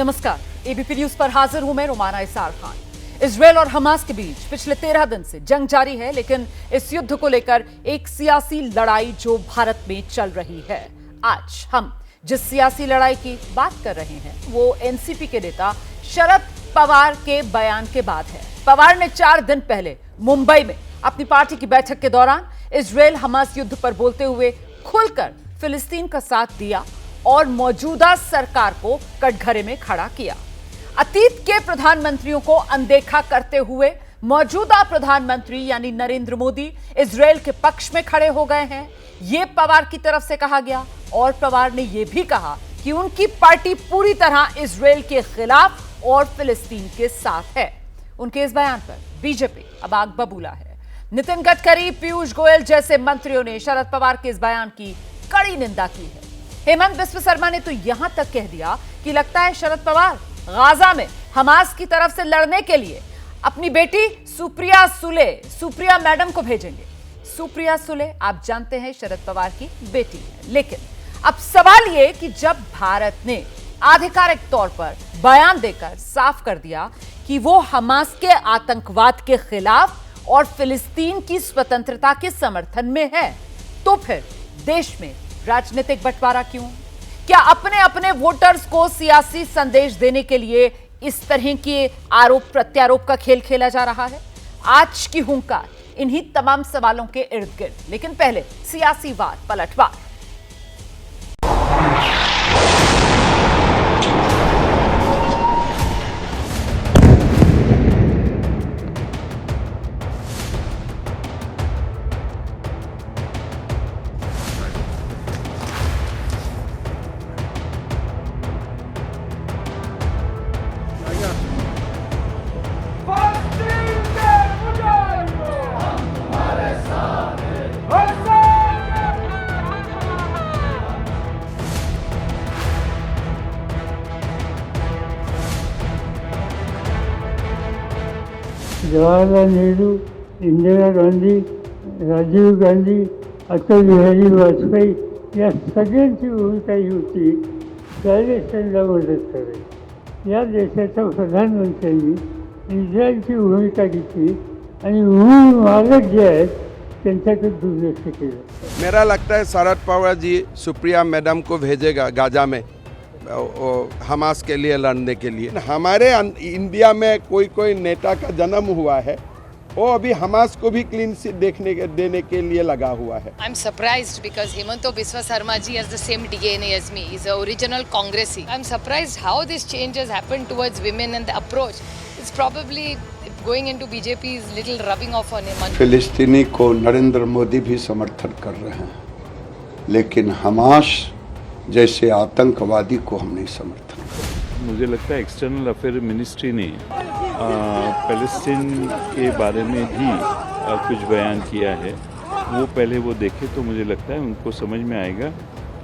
नमस्कार, ABP news पर हाजिर हूं मैं रोमाना इसार खान। इजरायल और हमास के बीच पिछले 13 दिन से जंग जारी है, लेकिन इस युद्ध को लेकर एक सियासी लड़ाई जो भारत में चल रही है। आज हम जिस सियासी लड़ाई की बात कर रहे हैं वो एनसीपी के नेता शरद पवार के बयान के बाद है। पवार ने 4 दिन पहले मुंबई में अपनी पार्टी की बैठक के दौरान इजरायल हमास युद्ध पर बोलते हुए खुलकर फिलिस्तीन का साथ दिया और मौजूदा सरकार को कटघरे में खड़ा किया। अतीत के प्रधानमंत्रियों को अनदेखा करते हुए मौजूदा प्रधानमंत्री यानी नरेंद्र मोदी इजरायल के पक्ष में खड़े हो गए हैं, यह पवार की तरफ से कहा गया। और पवार ने यह भी कहा कि उनकी पार्टी पूरी तरह इजरायल के खिलाफ और फिलिस्तीन के साथ है। उनके इस बयान पर बीजेपी अब आग बबूला है। नितिन गडकरी, पीयूष गोयल जैसे मंत्रियों ने शरद पवार के इस बयान की कड़ी निंदा की है। हेमंत बिस्व शर्मा ने तो यहां तक कह दिया कि लगता है शरद पवार गाजा में हमास की तरफ से लड़ने के लिए अपनी बेटी सुप्रिया मैडम को भेजेंगे। सुप्रिया सुले आप जानते हैं शरद पवार की बेटी है, लेकिन अब सवाल यह कि जब भारत ने आधिकारिक तौर पर बयान देकर साफ कर दिया कि वो हमास के आतंकवाद के खिलाफ और फिलिस्तीन की स्वतंत्रता के समर्थन में है, तो फिर देश में राजनीतिक बंटवारा क्यों? क्या अपने अपने वोटर्स को सियासी संदेश देने के लिए इस तरह के आरोप प्रत्यारोप का खेल खेला जा रहा है? आज की हुंकार इन्हीं तमाम सवालों के इर्द गिर्द, लेकिन पहले सियासी वार पलटवार। जवाहरलाल नेहरू, इंदिरा गांधी, राजीव गांधी, अटल बिहारी वाजपेयी या सगळ्यांची भूमिका ही होती पॅलेस्टाईनला मदत करायची। या देशाच्या प्रधानमंत्र्यांनी इस्रायलची भूमिका घेतली आणि भूमी मालक जे आहेत त्यांच्याकडे दुर्लक्ष केलं। मेरा लगता है शरद पवार जी सुप्रिया मैडम को भेजेगा गाजा में हमास के लिए लड़ने के लिए। हमारे इंडिया में कोई नेता का जन्म हुआ है, वो अभी हमास को भी क्लीन सीट देने के लिए लगा हुआ है। I'm surprised because Hemanta Biswa Sarma ji has the same DNA as me. He's an original Congressi. I'm surprised how this change has happened towards women and the approach. It's probably going into BJP's little rubbing off on him. फिलिस्तीनी को नरेंद्र मोदी भी समर्थन कर रहे हैं, लेकिन Hamas जैसे आतंकवादी को हम नहीं समर्थन करते। मुझे लगता है एक्सटर्नल अफेयर मिनिस्ट्री ने पैलेस्टीन के बारे में भी कुछ बयान किया है। वो पहले वो देखे तो मुझे लगता है उनको समझ में आएगा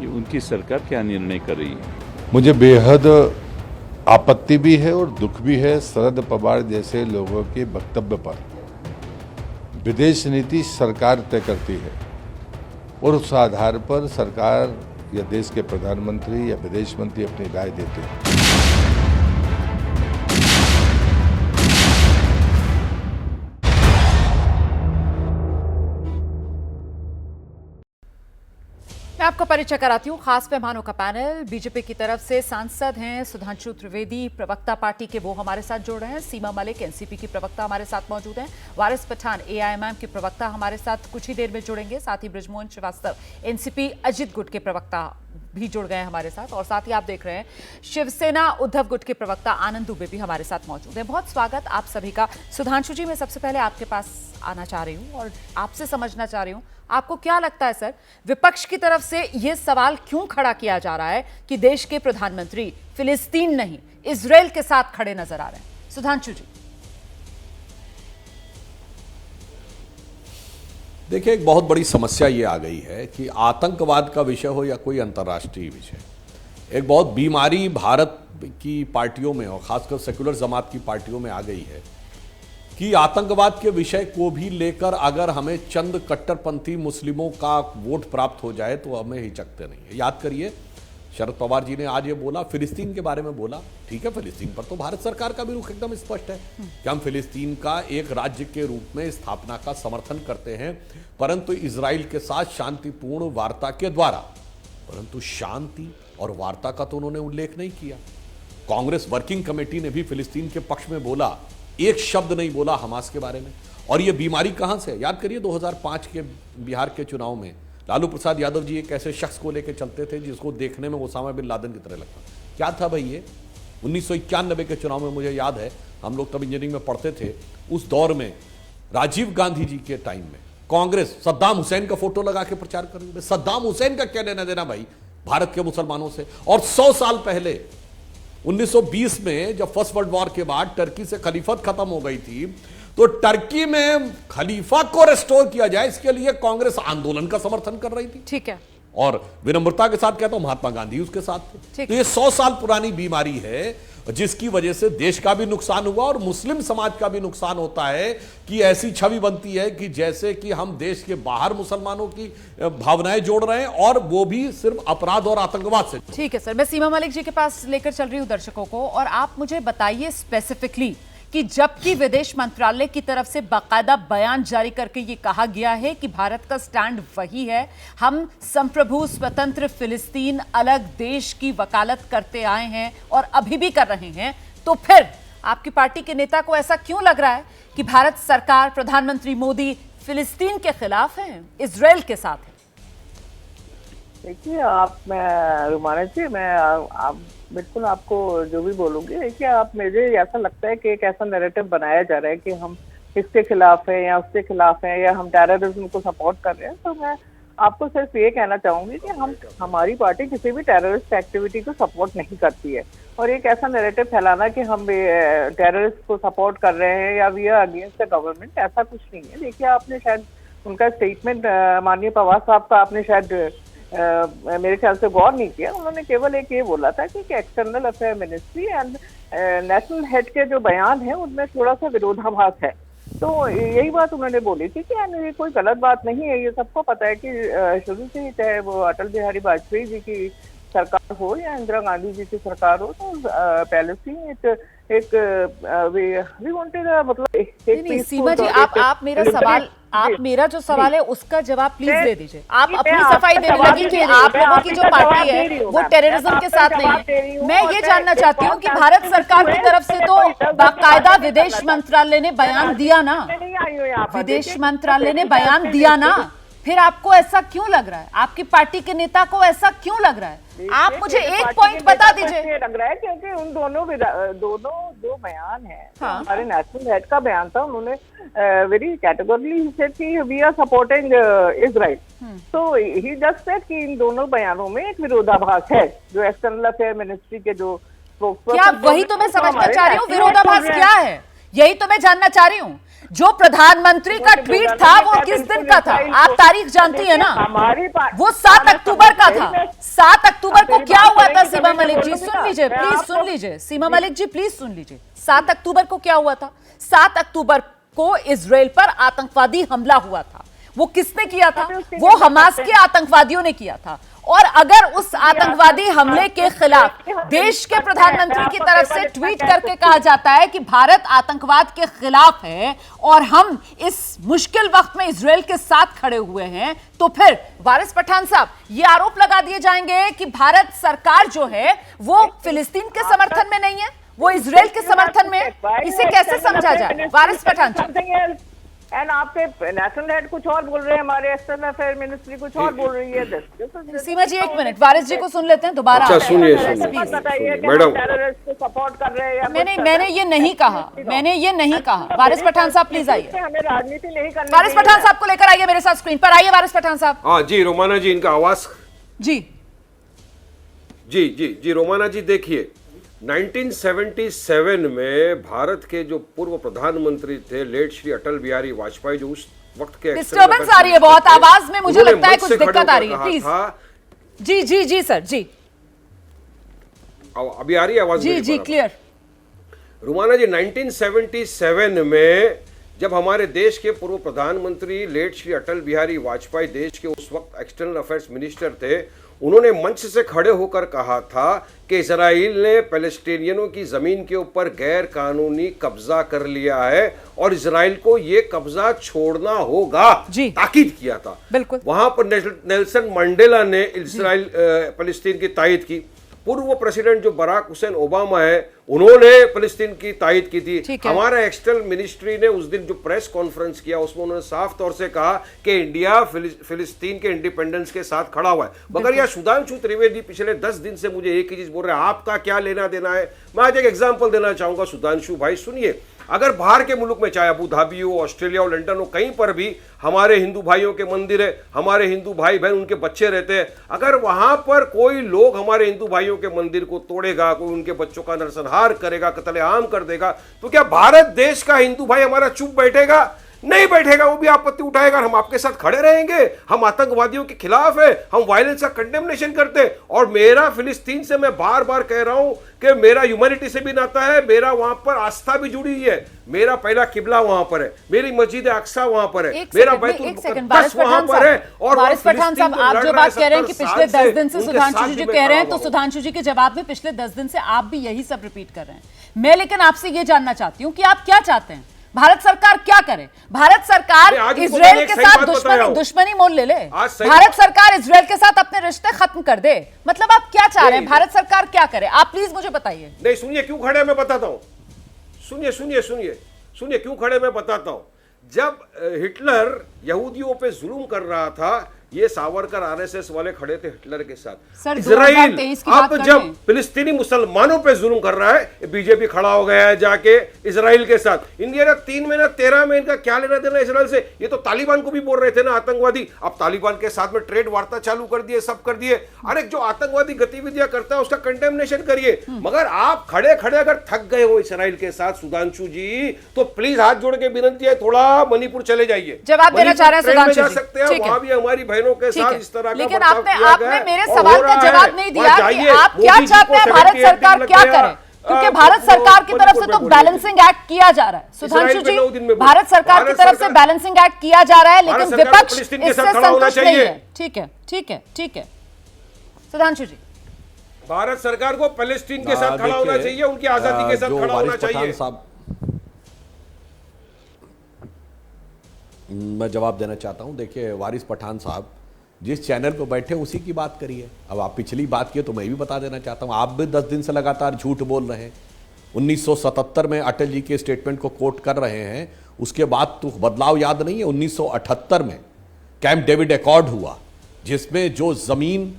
कि उनकी सरकार क्या निर्णय कर रही है। मुझे बेहद आपत्ति भी है और दुख भी है शरद पवार जैसे लोगों के वक्तव्य पर। विदेश नीति सरकार तय करती है और उस आधार पर सरकार या देश के प्रधानमंत्री या विदेश मंत्री अपनी राय देते हैं। मैं आपको परिचय कराती हूँ खास मेहमानों का पैनल। बीजेपी की तरफ से सांसद हैं सुधांशु त्रिवेदी, प्रवक्ता पार्टी के वो हमारे साथ जुड़ रहे हैं। सीमा मलिक एनसीपी की प्रवक्ता हमारे साथ मौजूद हैं। वारिस पठान एआईएमआईएम की प्रवक्ता हमारे साथ कुछ ही देर में जुड़ेंगे। साथ ही बृजमोहन श्रीवास्तव एनसीपी अजित गुट के प्रवक्ता भी जुड़ गए हमारे साथ। और साथ ही आप देख रहे हैं शिवसेना उद्धव गुट के प्रवक्ता आनंद दुबे भी हमारे साथ मौजूद हैं। बहुत स्वागत आप सभी का। सुधांशु जी, मैं सबसे पहले आपके पास आना चाह रही हूँ और आपसे समझना चाह रही हूँ, आपको क्या लगता है सर, विपक्ष की तरफ से यह सवाल क्यों खड़ा किया जा रहा है कि देश के प्रधानमंत्री फिलिस्तीन नहीं इजरायल के साथ खड़े नजर आ रहे हैं? सुधांशु जी। देखिए, एक बहुत बड़ी समस्या ये आ गई है कि आतंकवाद का विषय हो या कोई अंतर्राष्ट्रीय विषय, एक बहुत बीमारी भारत की पार्टियों में और खासकर सेकुलर जमात की पार्टियों में आ गई है कि आतंकवाद के विषय को भी लेकर अगर हमें चंद कट्टरपंथी मुस्लिमों का वोट प्राप्त हो जाए तो हमें हिचकते नहीं है। याद करिए शरद पवार जी ने आज ये बोला, फिलिस्तीन के बारे में बोला, ठीक है, फिलिस्तीन पर तो भारत सरकार का भी रुख एकदम स्पष्ट है कि हम फिलिस्तीन का एक राज्य के रूप में स्थापना का समर्थन करते हैं, परंतु इजराइल के साथ शांतिपूर्ण वार्ता के द्वारा। परंतु शांति और वार्ता का तो उन्होंने उल्लेख नहीं किया। कांग्रेस वर्किंग कमेटी ने भी फिलिस्तीन के पक्ष में बोला, एक शब्द नहीं बोला हमास के बारे में। और ये बीमारी कहां से है? याद करिए 2005 के बिहार के चुनाव में लालू प्रसाद यादव जी एक ऐसे शख्स को लेकर चलते थे जिसको देखने में ओसामा बिन लादेन की तरह लगता। क्या था भाई ये? 1991 के चुनाव में मुझे याद है, हम लोग तब इंजीनियरिंग में पढ़ते थे, उस दौर में राजीव गांधी जी के टाइम में कांग्रेस सद्दाम हुसैन का फोटो लगा के प्रचार कर रही है। सद्दाम हुसैन का क्या लेना देना भाई भारत के मुसलमानों से? और 100 साल पहले 1920 में जब फर्स्ट वर्ल्ड वॉर के बाद टर्की से खलीफत खत्म हो गई थी, तो टर्की में खलीफा को रेस्टोर किया जाए, इसके लिए कांग्रेस आंदोलन का समर्थन कर रही थी। ठीक है। और विनम्रता के साथ कहता हूं, महात्मा गांधी उसके साथ थे। तो ये 100 साल पुरानी बीमारी है, जिसकी वजह से देश का भी नुकसान हुआ और मुस्लिम समाज का भी नुकसान होता है कि ऐसी छवि बनती है कि जैसे कि हम देश के बाहर मुसलमानों की भावनाएं जोड़ रहे हैं, और वो भी सिर्फ अपराध और आतंकवाद से। ठीक है सर, मैं सीमा मलिक जी के पास लेकर चल रही हूं दर्शकों को, और आप मुझे बताइए स्पेसिफिकली कि जबकि विदेश मंत्रालय की तरफ से बाकायदा बयान जारी करके ये कहा गया है कि भारत का स्टैंड वही है, हम संप्रभु स्वतंत्र फिलिस्तीन अलग देश की वकालत करते आए हैं और अभी भी कर रहे हैं, तो फिर आपकी पार्टी के नेता को ऐसा क्यों लग रहा है कि भारत सरकार, प्रधानमंत्री मोदी फिलिस्तीन के खिलाफ है, इजराइल के साथ है? देखिए मैं रुमाना जी, मैं आप बिल्कुल आपको जो भी बोलूंगी, देखिए मुझे ऐसा लगता है कि एक ऐसा नैरेटिव बनाया जा रहा है कि हम इसके खिलाफ हैं या उसके खिलाफ हैं या हम टेररिज्म को सपोर्ट कर रहे हैं। तो मैं आपको सिर्फ ये कहना चाहूंगी कि हमारी पार्टी किसी भी टेररिस्ट एक्टिविटी को सपोर्ट नहीं करती है, और एक ऐसा नैरेटिव फैलाना कि हम टेररिस्ट को सपोर्ट कर रहे हैं या we are against the government, ऐसा कुछ नहीं है। देखिए आपने शायद उनका स्टेटमेंट माननीय पवार साहब का आपने शायद मेरे ख्याल से गौर नहीं किया। उन्होंने केवल एक ये बोला था कि external affair ministry and national head के जो बयान है उनमें थोड़ा सा विरोधाभास है। तो यही बात उन्होंने बोली थी कि ये कोई गलत बात नहीं है। ये सबको पता है कि शुरू से ही, चाहे वो अटल बिहारी वाजपेयी जी की सरकार हो या इंदिरा गांधी जी की सरकार हो, तो पहले से एक वी वांटेड मतलब सीमा जी, आप मेरा जो सवाल है उसका जवाब प्लीज दे दीजिए। आप अपनी सफाई देने लगी कि आप लोगों की जो पार्टी है वो टेररिज्म के साथ नहीं है। मैं ये जानना चाहती हूँ कि भारत सरकार की तरफ से तो बाकायदा विदेश मंत्रालय ने बयान दिया ना, विदेश मंत्रालय ने बयान दिया ना, फिर आपको ऐसा क्यों लग रहा है? आपकी पार्टी के नेता को ऐसा क्यों लग रहा है? आप मुझे एक पॉइंट बता दीजिए। लग रहा है क्योंकि उन दो बयान है। हाँ। हमारे नेशनल हेड का बयान था, उन्होंने वेरी कैटेगोरिकली सेड कि वी आर सपोर्टिंग इजराइल। तो ही जस्ट सेड कि इन दोनों बयानों में एक विरोधाभास है। जो एक्सटर्नल अफेयर मिनिस्ट्री के जो क्या, वही तो मैं समझना चाह रही हूँ, विरोधाभास क्या है, यही तो मैं जानना चाह रही हूँ। जो प्रधानमंत्री का ट्वीट था वो किस दिन का था? आप तारीख जानती है ना? वो 7 अक्टूबर का था। 7 अक्टूबर को क्या हुआ था? सीमा मलिक जी सुन लीजिए, प्लीज सुन लीजिए। सीमा मलिक जी प्लीज सुन लीजिए। 7 अक्टूबर को क्या हुआ था? 7 अक्टूबर को इजराइल पर आतंकवादी हमला हुआ था। वो किसने किया था? वो हमास के आतंकवादियों ने किया था। और अगर उस आतंकवादी हमले के खिलाफ देश के प्रधानमंत्री की तरफ से ट्वीट करके कहा जाता है कि भारत आतंकवाद के खिलाफ है और हम इस मुश्किल वक्त में इजराइल के साथ खड़े हुए हैं, तो फिर वारिस पठान साहब ये आरोप लगा दिए जाएंगे कि भारत सरकार जो है वो फिलिस्तीन के समर्थन में नहीं है, वो इजराइल के समर्थन में। इसे कैसे समझा जाए? वारिस पठान साहब, एंड आपके नेशनल हेड कुछ और बोल रहे हैं, हमारे एक्सटर्नल अफेयर मिनिस्ट्री कुछ और बोल रही है। सीमा जी एक मिनट, वारिस जी को सुन लेते हैं दोबारा। सुनिए मैडम, टेररिस्ट को सपोर्ट कर रहे हैं। मैंने ये नहीं कहा, मैंने ये नहीं कहा। वारिस पठान साहब प्लीज आइए, हमें राजनीति नहीं करनी। वारिस पठान साहब को लेकर आइए मेरे साथ स्क्रीन पर। आइए वारिस पठान साहब। हाँ जी, रोमाना जी, इनका आवाज जी जी जी जी रोमाना जी, देखिए 1977 में भारत के जो पूर्व प्रधानमंत्री थे लेट श्री अटल बिहारी वाजपेयी, जो उस वक्त के डिस्टर्बेंस आ रही है बहुत, आवाज में मुझे लगता है कुछ दिक्कत आ रही है, please. Ji ji ji sir, जी अभी आ रही है आवाज? जी जी क्लियर। रुमाना जी, 1977 में जब हमारे देश के पूर्व प्रधानमंत्री लेट श्री अटल बिहारी वाजपेयी देश के उस वक्त एक्सटर्नल अफेयर्स मिनिस्टर थे, उन्होंने मंच से खड़े होकर कहा था कि इजराइल ने पैलेस्टीनियनों की ज़मीन के ऊपर गैर कानूनी कब्जा कर लिया है और इजराइल को ये कब्जा छोड़ना होगा, ताकीद किया था। बिल्कुल। वहां पर नेल्सन मंडेला ने इजराइल फलस्तीन की तायद की। पूर्व प्रेसिडेंट जो बराक हुसैन ओबामा है, उन्होंने फलस्तीन की तायद की थी। हमारा एक्सटर्नल मिनिस्ट्री ने उस दिन जो प्रेस कॉन्फ्रेंस किया उसमें उन्होंने साफ तौर से कहा कि इंडिया फिलिस्तीन के इंडिपेंडेंस के साथ खड़ा हुआ है। मगर यह सुधांशु त्रिवेदी पिछले 10 दिन से मुझे एक ही चीज बोल रहे हैं, आपका क्या लेना देना है। मैं आज एक एग्जाम्पल देना चाहूंगा सुधांशु भाई, सुनिए। अगर बाहर के मुल्क में, चाहे अबू धाबी हो, ऑस्ट्रेलिया हो, लंदन हो, कहीं पर भी हमारे हिंदू भाइयों के मंदिर है, हमारे हिंदू भाई बहन उनके बच्चे रहते हैं, अगर वहां पर कोई लोग हमारे हिंदू भाइयों के मंदिर को तोड़ेगा, कोई उनके बच्चों का नरसंहार करेगा, कत्लेआम कर देगा, तो क्या भारत देश का हिंदू भाई हमारा चुप बैठेगा? नहीं बैठेगा, वो भी आपत्ति उठाएगा। हम आपके साथ खड़े रहेंगे, हम आतंकवादियों के खिलाफ है, हम वायलेंस का कंडेमनेशन करते हैं। और मेरा फिलिस्तीन से, मैं बार बार कह रहा हूं कि मेरा ह्यूमैनिटी से भी नाता है, मेरा वहां पर आस्था भी जुड़ी है, मेरा पहला किबला वहां पर है, मेरी मस्जिद अक्सा वहां पर है, मेरा बैतुल मुक़द्दस वहां पर है। और वारिस पठान साहब, आप जो बात कह रहे हैं कि पिछले 10 दिन से सुधांशु जी जो कह रहे हैं, तो सुधांशु जी के जवाब में पिछले 10 दिन से आप भी यही सब रिपीट कर रहे हैं। मैं लेकिन आपसे ये जानना चाहती हूँ कि आप क्या चाहते हैं, भारत सरकार क्या करे? भारत सरकार इजराइल के साथ दुश्मनी मोल ले ले, भारत सरकार इजराइल के साथ अपने रिश्ते खत्म कर दे, मतलब आप क्या चाह रहे हैं? भारत सरकार क्या करे, आप प्लीज मुझे बताइए। नहीं, सुनिए क्यों खड़े, मैं बताता हूं। सुनिए क्यों खड़े, मैं बताता हूं। जब हिटलर यहूदियों पे जुल्म कर रहा था, ये सावरकर आरएसएस वाले खड़े थे हिटलर के साथ। इजराइल अब जब फिलिस्तीनी मुसलमानों पे जुल्म कर रहा है, बीजेपी खड़ा हो गया है जाके इजराइल के साथ। इंडिया ने 3 महीना 13 महीने का क्या लेना देना इजराइल से? ये तो तालिबान को भी बोल रहे थे ना आतंकवादी, अब तालिबान के साथ में ट्रेड वार्ता चालू कर दिए, सब कर दिए। अरे जो आतंकवादी गतिविधियां करता है उसका कंडेमनेशन करिए। मगर आप खड़े खड़े अगर थक गए हो इजराइल के साथ सुधांशु जी, तो प्लीज हाथ जोड़ के विनती है, थोड़ा मणिपुर चले जाइए। जवाब देना चाह रहे हैं सुधांशु जी, सकते हैं, वहां भी हमारी बहनों के साथ इस तरह का, लेकिन आपने मेरे सवाल का जवाब नहीं दिया कि आप क्या चाहते हैं, भारत सरकार क्या करे? क्योंकि भारत सरकार की तरफ से तो बैलेंसिंग एक्ट किया जा रहा है सुधांशु जी, भारत सरकार की तरफ से बैलेंसिंग एक्ट किया जा रहा है, लेकिन विपक्ष इससे संतुष्ट नहीं है। ठीक है सुधांशु जी, भारत सरकार को पैलेस्टीन के साथ खड़ा होना चाहिए, उनकी आजादी के साथ खड़ा होना चाहिए। मैं जवाब देना चाहता हूं। देखिए वारिस पठान साहब, जिस चैनल पर बैठे उसी की बात करिए। अब आप पिछली बात किए तो मैं भी बता देना चाहता हूं, आप भी 10 दिन से लगातार झूठ बोल रहे हैं। 1977 में अटल जी के स्टेटमेंट को कोट कर रहे हैं, उसके बाद तो बदलाव याद नहीं है। 1978 में कैंप डेविड एकॉर्ड हुआ, जिसमें जो जमीन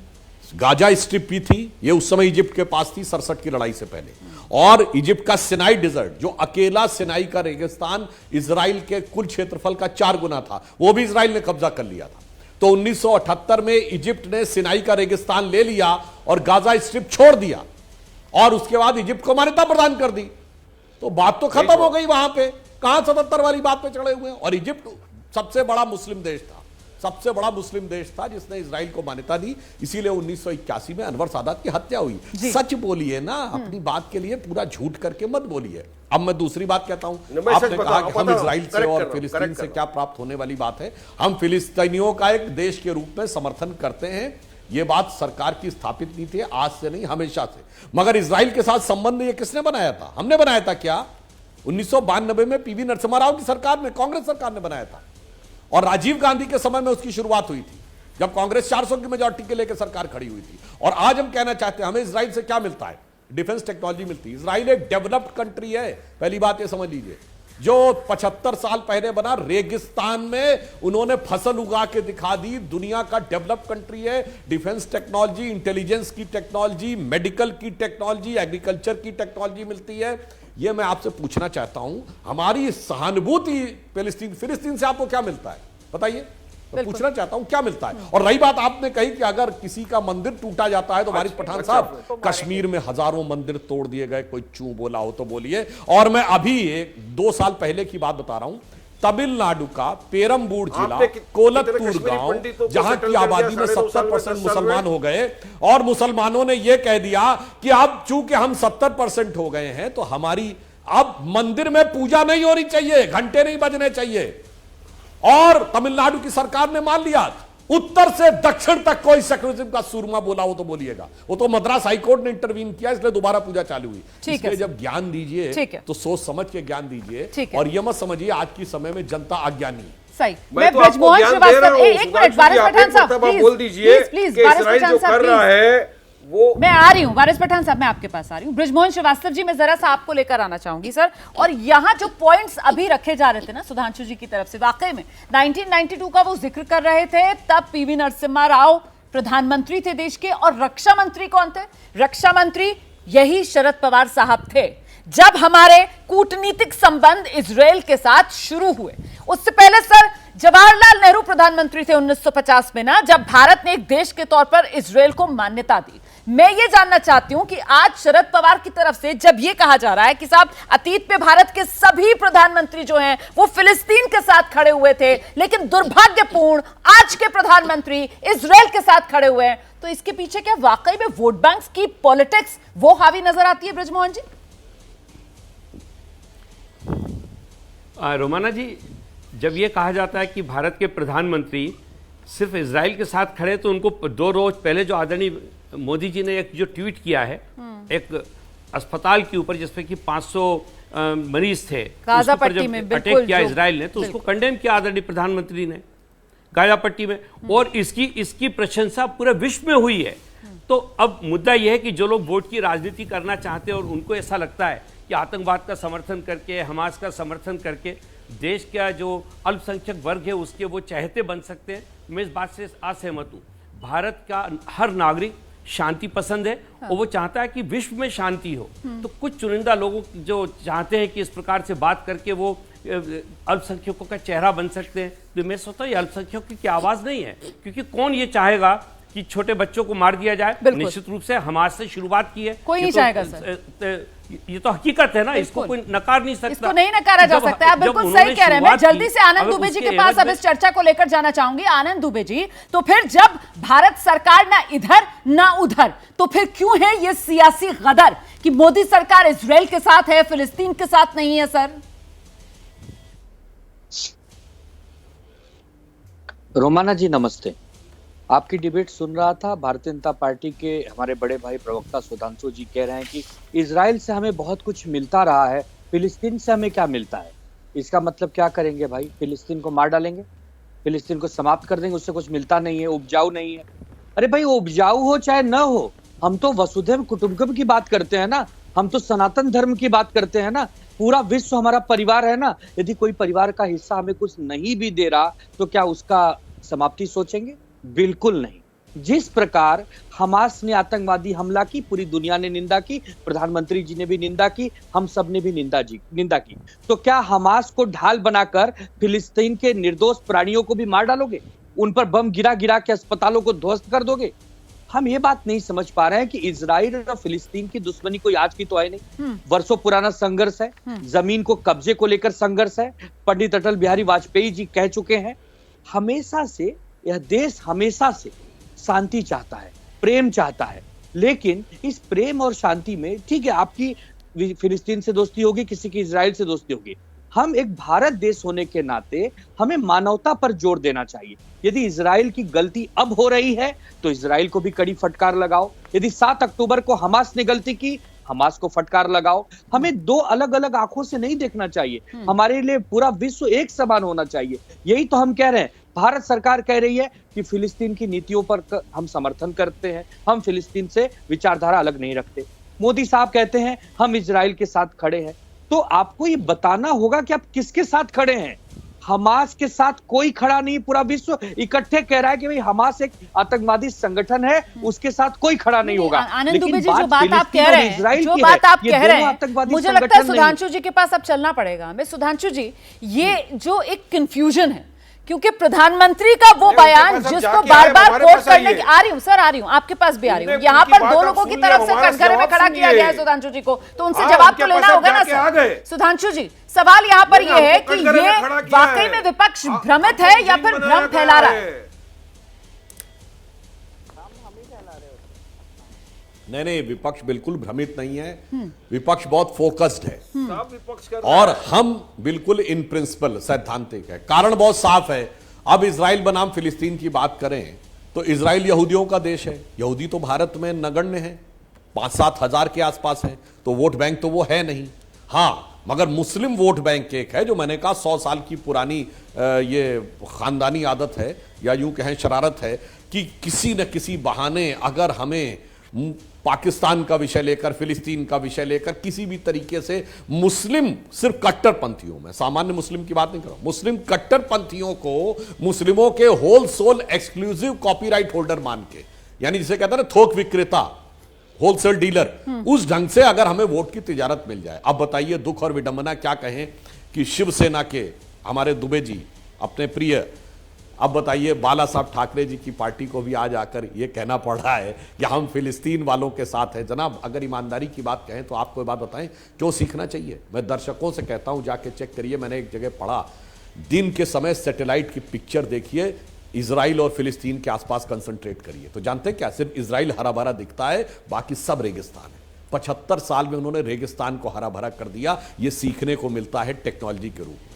गाजा स्ट्रिप भी थी, ये उस समय इजिप्ट के पास थी 67 की लड़ाई से पहले, और इजिप्ट का सिनाई डिजर्ट, जो अकेला सिनाई का रेगिस्तान इजराइल के कुल क्षेत्रफल का 4 गुना था, वो भी इजराइल ने कब्जा कर लिया था। तो 1978 में इजिप्ट ने सिनाई का रेगिस्तान ले लिया और गाजा स्ट्रिप छोड़ दिया, और उसके बाद इजिप्ट को मान्यता प्रदान कर दी। तो बात तो खत्म हो गई वहां पे, कहां 77 वाली बात पे चढ़े हुए हैं। और इजिप्ट सबसे बड़ा मुस्लिम देश था, सबसे बड़ा मुस्लिम देश था जिसने इजराइल को मान्यता दी, इसीलिए 1981 में अनवर सादात की हत्या हुई। सच बोलिए ना, अपनी बात के लिए पूरा झूठ करके मत बोलिए। अब मैं दूसरी बात कहता हूं, आपने कहा कि हम इजराइल से और फिलिस्तीन से क्या प्राप्त होने वाली बात है। हम फिलिस्तीनियों का एक देश के रूप में समर्थन करते हैं, यह बात सरकार की स्थापित नीति थी, आज से नहीं हमेशा से। मगर इजराइल के साथ संबंध ये किसने बनाया था? हमने बनाया था क्या? 1992 में पीवी नरसिम्हा राव की सरकार में, कांग्रेस सरकार ने बनाया था, और राजीव गांधी के समय में उसकी शुरुआत हुई थी, जब कांग्रेस 400 की मेजॉरिटी के लेकर सरकार खड़ी हुई थी। और आज हम कहना चाहते हैं, हमें इजराइल से क्या मिलता है? डिफेंस टेक्नोलॉजी मिलती है। इजराइल एक डेवलप्ड कंट्री है, पहली बात ये समझ लीजिए। जो 75 साल पहले बना, रेगिस्तान में उन्होंने फसल उगा के दिखा दी। दुनिया का डेवलप्ड कंट्री है। डिफेंस टेक्नोलॉजी, इंटेलिजेंस की टेक्नोलॉजी, मेडिकल की टेक्नोलॉजी, एग्रीकल्चर की टेक्नोलॉजी मिलती है। यह मैं आपसे पूछना चाहता हूं, हमारी सहानुभूति फिलिस्तीन से आपको क्या मिलता है बताइए? मैं पूछना चाहता हूं क्या मिलता है। और रही बात आपने कही कि अगर किसी का मंदिर टूटा जाता है तो वारिस पठान साहब, कश्मीर में हजारों मंदिर तोड़ दिए गए, कोई चू बोला हो तो बोलिए। और मैं अभी 2 साल पहले की बात बता रहा हूं, तमिलनाडु का पेरम्बूर जिला, कोलत्तूर गांव, जहां की आबादी में 70% मुसलमान हो गए, और मुसलमानों ने यह कह दिया कि अब चूंकि हम 70% हो गए हैं तो हमारी अब मंदिर में पूजा नहीं होनी चाहिए, घंटे नहीं बजने चाहिए। और तमिलनाडु की सरकार ने मान लिया, उत्तर से दक्षिण तक कोई सेक्युलरिज्म का सूरमा बोला हो तो बोलिएगा। वो तो मद्रास हाईकोर्ट ने इंटरवीन किया, इसलिए दोबारा पूजा चालू हुई। इसलिए जब ज्ञान दीजिए तो सोच समझ के ज्ञान दीजिए, और यह मत समझिए आज के समय में जनता आज्ञानी है। सही। मैं तो आपको ज्ञान दे रहा हूं। एक मिनट, वारिस पठान साहब बोल दीजिए कि इजराइल जो कर रहा है वो। मैं आ रही हूं वारिस पठान साहब, मैं आपके पास आ रही हूं। बृजमोहन श्रीवास्तव जी, मैं जरा सा आपको लेकर आना चाहूंगी सर। और यहां जो पॉइंट्स अभी रखे जा रहे थे ना सुधांशु जी की तरफ से, वाकई में 1992 का वो जिक्र कर रहे थे, तब पीवी नरसिम्हा राव प्रधानमंत्री थे देश के, और रक्षा मंत्री कौन थे? रक्षा मंत्री यही शरद पवार साहब थे जब हमारे कूटनीतिक संबंध इजराइल के साथ शुरू हुए। उससे पहले सर जवाहरलाल नेहरू प्रधानमंत्री थे 1950 में ना, जब भारत ने एक देश के तौर पर इजराइल को मान्यता दी। मैं ये जानना चाहती हूं कि आज शरद पवार की तरफ से जब ये कहा जा रहा है कि साहब अतीत में भारत के सभी प्रधानमंत्री जो हैं वो फिलिस्तीन के साथ खड़े हुए थे, लेकिन दुर्भाग्यपूर्ण आज के प्रधानमंत्री इजराइल के साथ खड़े हुए हैं, तो इसके पीछे क्या वाकई में वोट बैंक्स की पॉलिटिक्स वो हावी नजर आती है बृजमोहन जी? रोमाना जी, जब ये कहा जाता है कि भारत के प्रधानमंत्री सिर्फ इजराइल के साथ खड़े, तो उनको 2 रोज पहले जो आदरणीय मोदी जी ने एक जो ट्वीट किया है एक अस्पताल के ऊपर जिसपे कि 500 मरीज थे, गाजा उस पर पट्टी जब में अटैक किया इजराइल ने, तो उसको कंडेम किया आदरणीय प्रधानमंत्री ने गाजा पट्टी में, और इसकी प्रशंसा पूरे विश्व में हुई है। तो अब मुद्दा यह है कि जो लोग वोट की राजनीति करना चाहते हैं और उनको ऐसा लगता है कि आतंकवाद का समर्थन करके, हमास का समर्थन करके देश का जो अल्पसंख्यक वर्ग है उसके वो चहेते बन सकते हैं, मैं इस बात से असहमत हूँ। भारत का हर नागरिक शांति पसंद है और वो चाहता है कि विश्व में शांति हो। तो कुछ चुनिंदा लोगों जो चाहते हैं कि इस प्रकार से बात करके वो अल्पसंख्यकों का चेहरा बन सकते हैं, तो मैं सोचता हूँ ये अल्पसंख्यकों की आवाज़ नहीं है, क्योंकि कौन ये चाहेगा कि छोटे बच्चों को मार दिया जाए। निश्चित रूप से हमास से शुरुआत की है, कोई नहीं चाहेगा सर। ये तो हकीकत है ना, इसको कोई नकार नहीं सकता, इसको नहीं नकारा जा सकता है। आप बिल्कुल सही कह रहे हैं। मैं जल्दी से आनंद दुबे जी के पास अब इस चर्चा को लेकर जाना चाहूंगी। आनंद दुबे जी, तो फिर जब भारत सरकार ना इधर ना उधर, तो फिर क्यों है ये सियासी गदर कि मोदी सरकार इजराइल के साथ है, फिलिस्तीन के साथ नहीं है? सर रोमाना जी नमस्ते। आपकी डिबेट सुन रहा था। भारतीय जनता पार्टी के हमारे बड़े भाई प्रवक्ता सुधांशु जी कह रहे हैं कि इजराइल से हमें बहुत कुछ मिलता रहा है, फिलिस्तीन से हमें क्या मिलता है? इसका मतलब क्या करेंगे भाई? फिलिस्तीन को मार डालेंगे, फिलिस्तीन को समाप्त कर देंगे, उससे कुछ मिलता नहीं है, उपजाऊ नहीं है। अरे भाई उपजाऊ हो चाहे न हो, हम तो वसुधैव कुटुंबकम की बात करते हैं ना, हम तो सनातन धर्म की बात करते हैं ना, पूरा विश्व हमारा परिवार है ना। यदि कोई परिवार का हिस्सा हमें कुछ नहीं भी दे रहा तो क्या उसका समाप्ति सोचेंगे? बिल्कुल नहीं। जिस प्रकार हमास ने आतंकवादी हमला की, पूरी दुनिया ने निंदा की, प्रधानमंत्री जी ने भी निंदा की, हम सब ने भी निंदा की, तो क्या हमास को ढाल बनाकर फिलिस्तीन के निर्दोष प्राणियों को भी मार डालोगे? उन पर बम गिरा गिरा के अस्पतालों को ध्वस्त कर दोगे? हम ये बात नहीं समझ पा रहे हैं कि इजराइल और फिलिस्तीन की दुश्मनी कोई आज की तो है नहीं, वर्षों पुराना संघर्ष है, जमीन को कब्जे को लेकर संघर्ष है। पंडित अटल बिहारी वाजपेयी जी कह चुके हैं, हमेशा से यह देश हमेशा से शांति चाहता है, प्रेम चाहता है, लेकिन इस प्रेम और शांति में ठीक है आपकी फिलिस्तीन से दोस्ती होगी, किसी की इजराइल से दोस्ती होगी, हम एक भारत देश होने के नाते हमें मानवता पर जोर देना चाहिए। यदि इजराइल की गलती अब हो रही है तो इजराइल को भी कड़ी फटकार लगाओ। यदि 7 अक्टूबर को हमास ने गलती की, हमास को फटकार लगाओ। हमें दो अलग अलग आंखों से नहीं देखना चाहिए, हमारे लिए पूरा विश्व एक समान होना चाहिए। यही तो हम कह रहे हैं। भारत सरकार कह रही है कि फिलिस्तीन की नीतियों पर हम समर्थन करते हैं, हम फिलिस्तीन से विचारधारा अलग नहीं रखते। मोदी साहब कहते हैं हम इजराइल के साथ खड़े हैं। तो आपको ये बताना होगा कि आप किसके साथ खड़े हैं। हमास के साथ कोई खड़ा नहीं, पूरा विश्व इकट्ठे कह रहा है कि भाई हमास एक आतंकवादी संगठन है, उसके साथ कोई खड़ा नहीं होगा। आनंद दुबे जी, जो बात आप कह रहे हैं, मुझे लगता है सुधांशु जी के पास अब चलना पड़ेगा। मैं सुधांशु जी, ये जो एक कंफ्यूजन है, क्योंकि प्रधानमंत्री का वो बयान जिसको बार बार कोट करने की, आ रही हूँ सर, आ रही हूँ, आपके पास भी आ रही हूँ। यहाँ पर दो लोगों की तरफ से कटघरे में खड़ा किया गया है सुधांशु जी को, तो उनसे जवाब तो लेना होगा ना सर। सुधांशु जी, सवाल यहाँ पर ये है कि ये वाकई में विपक्ष भ्रमित है या फिर भ्रम फैला रहा है? नहीं, विपक्ष बिल्कुल भ्रमित नहीं है, विपक्ष बहुत फोकस्ड है और हम बिल्कुल इन प्रिंसिपल सैद्धांतिक है। कारण बहुत साफ है, अब इसराइल बनाम फिलिस्तीन की बात करें तो इसराइल यहूदियों का देश है, यहूदी तो भारत में नगण्य है, 5-7 हजार के आसपास है, तो वोट बैंक तो वो है नहीं। हाँ, मगर मुस्लिम वोट बैंक एक है, जो मैंने कहा 100 साल की पुरानी ये खानदानी आदत है या यूं कहें शरारत है कि किसी न किसी बहाने अगर हमें पाकिस्तान का विषय लेकर, फिलिस्तीन का विषय लेकर किसी भी तरीके से मुस्लिम, सिर्फ कट्टरपंथियों में, सामान्य मुस्लिम की बात नहीं कर रहा, मुस्लिम कट्टरपंथियों को मुस्लिमों के whole sole exclusive copyright holder मान के, यानी जिसे कहते हैं ना थोक विक्रेता, होलसेल डीलर, उस ढंग से अगर हमें वोट की तिजारत मिल जाए। अब बताइए दुख और विडंबना क्या कहें कि शिवसेना के हमारे दुबे जी अपने प्रिय, अब बताइए बाला साहब ठाकरे जी की पार्टी को भी आज आकर यह कहना पड़ रहा है कि हम फिलिस्तीन वालों के साथ हैं। जनाब, अगर ईमानदारी की बात कहें तो आपको बात बताएं, क्यों सीखना चाहिए? मैं दर्शकों से कहता हूं जाके चेक करिए, मैंने एक जगह पढ़ा, दिन के समय सैटेलाइट की पिक्चर देखिए, इजराइल और फिलिस्तीन के आसपास कंसंट्रेट करिए तो जानते हैं क्या, सिर्फ इजराइल हरा भरा दिखता है, बाकी सब रेगिस्तान है। 75 साल में उन्होंने रेगिस्तान को हरा भरा कर दिया। यह सीखने को मिलता है टेक्नोलॉजी के रूप में।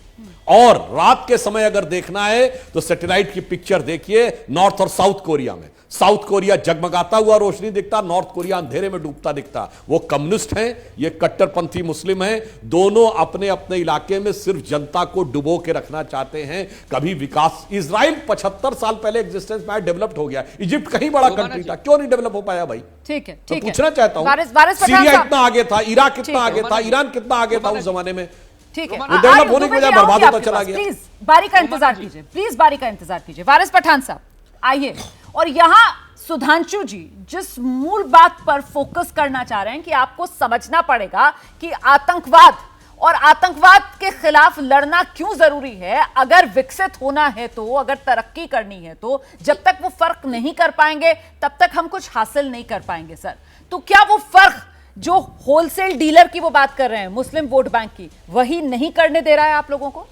और रात के समय अगर देखना है तो सैटेलाइट की पिक्चर देखिए, नॉर्थ और साउथ कोरिया में, साउथ कोरिया जगमगाता हुआ रोशनी दिखता, नॉर्थ कोरिया अंधेरे में डूबता दिखता। वो कम्युनिस्ट हैं, ये कट्टरपंथी मुस्लिम हैं, दोनों अपने अपने इलाके में सिर्फ जनता को डुबो के रखना चाहते हैं। कभी विकास, इजराइल 75 साल पहले एग्जिस्टेंस में डेवलप हो गया, इजिप्ट कहीं बड़ा कंट्री था, क्यों नहीं डेवलप हो पाया भाई? ठीक है, ठीक है, पूछना चाहता हूं, सीरिया इतना आगे था, इराक कितना आगे था, ईरान कितना आगे था उस जमाने में, ठीक है, डेवलप होने की बजाय बर्बाद होता चला गया। प्लीज बारी का इंतजार कीजिए, प्लीज बारी का इंतजार कीजिए। वारिस पठान साहब आइए, और यहां सुधांशु जी जिस मूल बात पर फोकस करना चाह रहे हैं कि आपको समझना पड़ेगा कि आतंकवाद और आतंकवाद के खिलाफ लड़ना क्यों जरूरी है। अगर विकसित होना है तो, अगर तरक्की करनी है तो, जब तक वो फर्क नहीं कर पाएंगे तब तक हम कुछ हासिल नहीं कर पाएंगे सर। तो क्या वो फर्क जो होलसेल डीलर की वो बात कर रहे हैं, मुस्लिम वोट बैंक की, वही नहीं करने दे रहा है आप लोगों को?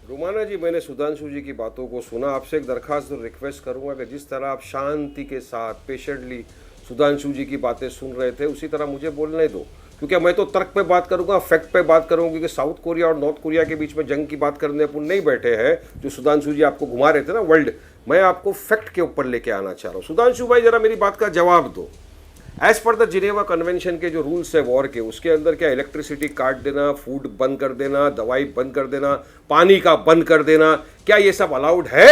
रुमाना जी, मैंने सुधांशु जी की बातों को सुना। आपसे एक दरखास्त और रिक्वेस्ट करूंगा कि जिस तरह आप शांति के साथ पेशेंटली सुधांशु जी की बातें सुन रहे थे, उसी तरह मुझे बोलने दो, क्योंकि मैं तो तर्क पे बात करूंगा, फैक्ट पे बात करूंगा, क्योंकि साउथ कोरिया और नॉर्थ कोरिया के बीच में जंग की बात करने अपन नहीं बैठे हैं, जो सुधांशु जी आपको घुमा रहे थे ना वर्ल्ड। मैं आपको फैक्ट के ऊपर लेके आना चाह रहा हूँ। सुधांशु भाई, जरा मेरी बात का जवाब दो। As per the Geneva convention के जो रूल्स है वॉर के, उसके अंदर क्या इलेक्ट्रिसिटी काट देना, फूड बंद कर देना, दवाई बंद कर देना, पानी का बंद कर देना, क्या ये सब अलाउड है?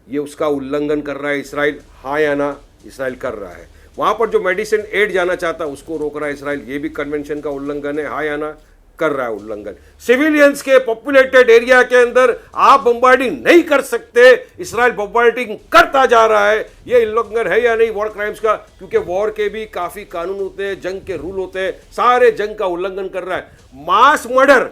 ये उसका उल्लंघन कर रहा है इसराइल, हाँ या ना? इसराइल कर रहा है। वहां पर जो मेडिसिन एड जाना चाहता है उसको रोक रहा है इसराइल, ये भी कन्वेंशन का उल्लंघन है, हाँ या ना? कर रहा है उल्लंघन। सिविलियंस के पॉपुलेटेड एरिया के अंदर आप बम्बार्डिंग नहीं कर सकते, इसराइल बम्बार्डिंग करता जा रहा है, ये उल्लंघन है या नहीं वॉर क्राइम्स का? क्योंकि वॉर के भी काफी कानून होते हैं, जंग के रूल होते हैं, सारे जंग का उल्लंघन कर रहा है। मास मर्डर,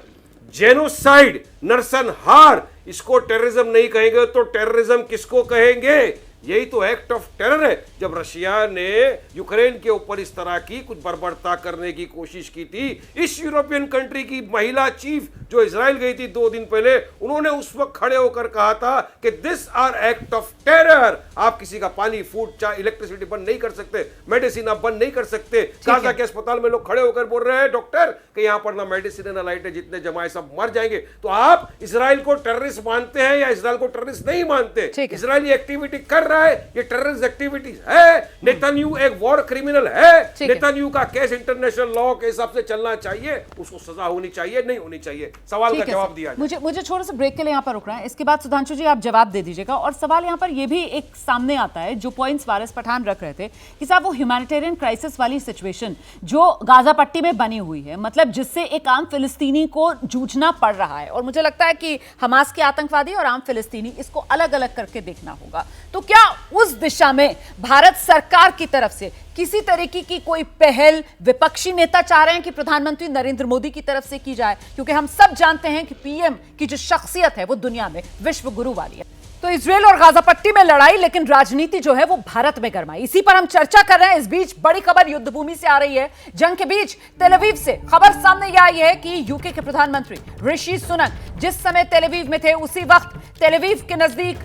जेनोसाइड, नरसंहार, इसको टेररिज्म नहीं कहेंगे तो टेररिज्म किसको कहेंगे? यही तो एक्ट ऑफ टेरर है। जब रशिया ने यूक्रेन के ऊपर इस तरह की कुछ बर्बरता करने की कोशिश की थी, इस यूरोपियन कंट्री की महिला चीफ जो इजराइल गई थी 2 दिन पहले, उन्होंने उस वक्त खड़े होकर कहा था कि this are act of terror. आप किसी का पानी, फूड, चाय, इलेक्ट्रिसिटी बंद नहीं कर सकते, मेडिसिन आप बंद नहीं कर सकते। गाजा के अस्पताल में लोग खड़े होकर बोल रहे हैं डॉक्टर कि यहां पर ना मेडिसिन है ना लाइट है, जितने जमाए सब मर जाएंगे। तो आप इसराइल को टेररिस्ट मानते हैं या इसराइल को टेररिस्ट नहीं मानते? इसराइल ये एक्टिविटी कर रहा है, ये टेररिस्ट एक्टिविटीज है। नेतन्याहू एक वॉर क्रिमिनल है। नेतन्याहू का केस इंटरनेशनल लॉ के हिसाब से चलना चाहिए, उसको सजा होनी चाहिए, नहीं होनी चाहिए? सवाल का जवाब दिया। मुझे छोटा सा ब्रेक के लिए यहाँ पर रुकना है, इसके बाद सुधांशु जी आप जवाब दे दीजिएगा। और सवाल यहाँ पर ये भी एक सामने आता है, जो पॉइंट्स वारिस पठान रख रहे थे कि साहब वो ह्यूमैनिटेरियन क्राइसिस वाली सिचुएशन जो गाजा पट्टी में बनी हुई है, मतलब जिससे एक आम फिलिस्तीनी को जूझना पड़ रहा है, और मुझे लगता है कि हमास के आतंकवादी और आम फिलिस्तीनी, इसको अलग अलग करके देखना होगा। तो क्या उस दिशा में भारत सरकार की तरफ से किसी तरीके की कोई पहल विपक्षी नेता चाह रहे हैं कि प्रधानमंत्री नरेंद्र मोदी की तरफ से की जाए? क्योंकि हम सब जानते हैं कि पीएम की जो शख्सियत है वो दुनिया में विश्व गुरु वाली है। तो इजराइल और गाजा पट्टी में लड़ाई, लेकिन राजनीति जो है वो भारत में गरमाई, इसी पर हम चर्चा कर रहे हैं। इस बीच बड़ी खबर युद्ध भूमि से आ रही है। जंग के बीच तेल अवीव से खबर सामने यह आई है कि यूके के प्रधानमंत्री ऋषि सुनक जिस समय तेल अवीव में थे, उसी वक्त तेल अवीव के नजदीक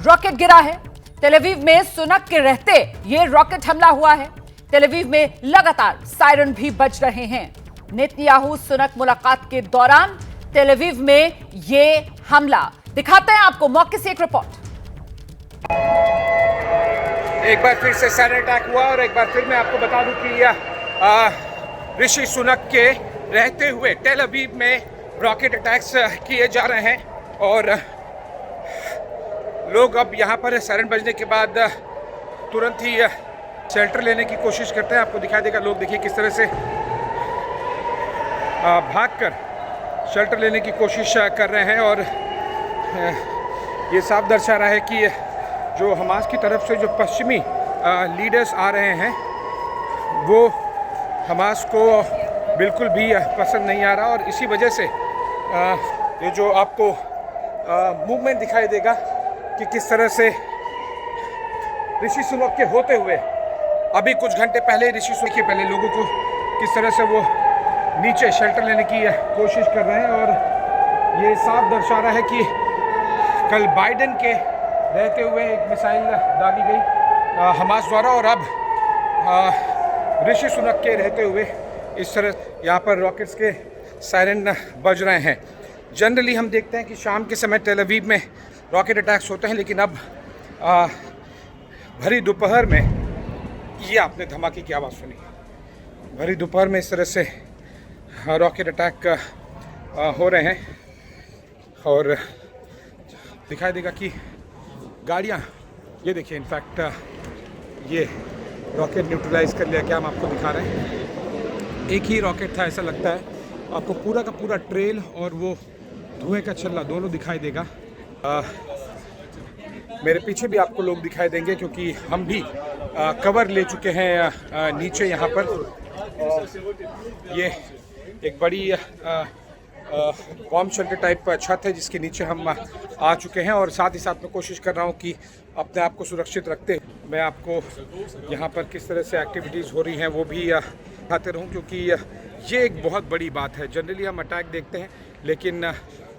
रॉकेट गिरा है। तेल अवीव में सुनक के रहते यह रॉकेट हमला हुआ है। तेल अवीव में लगातार सायरन भी बज रहे हैं। नेतन्याहू सुनक मुलाकात के दौरान तेल अवीव में ये हमला। दिखाते हैं आपको मौके से एक रिपोर्ट। एक बार फिर से साइलेंट अटैक हुआ और एक बार फिर मैं आपको बता दूं कि ऋषि सुनक के रहते हुए तेल अवीव में रॉकेट अटैक्स किए जा रहे हैं और लोग अब यहाँ पर सायरन बजने के बाद तुरंत ही शेल्टर लेने की कोशिश करते हैं। आपको दिखाई देगा, लोग देखिए किस तरह से भागकर शेल्टर लेने की कोशिश कर रहे हैं और ये साफ दर्शा रहा है कि जो हमास की तरफ से जो पश्चिमी लीडर्स आ रहे हैं वो हमास को बिल्कुल भी पसंद नहीं आ रहा और इसी वजह से ये जो आपको मूवमेंट दिखाई देगा कि किस तरह से ऋषि सुनक के होते हुए अभी कुछ घंटे पहले ऋषि सुनक के पहले लोगों को किस तरह से वो नीचे शेल्टर लेने की कोशिश कर रहे हैं और ये साफ दर्शा रहा है कि कल बाइडेन के रहते हुए एक मिसाइल दागी गई हमास द्वारा और अब ऋषि सुनक के रहते हुए इस तरह यहाँ पर रॉकेट्स के सायरन बज रहे हैं। जनरली हम देखते हैं कि शाम के समय तेल अवीव में रॉकेट अटैक्स होते हैं, लेकिन अब भरी दोपहर में ये आपने धमाके की आवाज़ सुनी। भरी दोपहर में इस तरह से रॉकेट अटैक हो रहे हैं और दिखाई देगा कि गाड़ियाँ, ये देखिए इनफैक्ट ये रॉकेट न्यूट्रलाइज कर लिया क्या हम आपको दिखा रहे हैं। एक ही रॉकेट था, ऐसा लगता है आपको पूरा का पूरा ट्रेल और वो धुएं का छल्ला दोनों दिखाई देगा। मेरे पीछे भी आपको लोग दिखाई देंगे क्योंकि हम भी कवर ले चुके हैं नीचे यहाँ पर। ये एक बड़ी बॉम्ब शेल्टर टाइप छत है जिसके नीचे हम आ चुके हैं और साथ ही साथ मैं कोशिश कर रहा हूँ कि अपने आप को सुरक्षित रखते मैं आपको यहाँ पर किस तरह से एक्टिविटीज़ हो रही हैं वो भी दिखाते रहूँ, क्योंकि ये एक बहुत बड़ी बात है। जनरली हम अटैक देखते हैं, लेकिन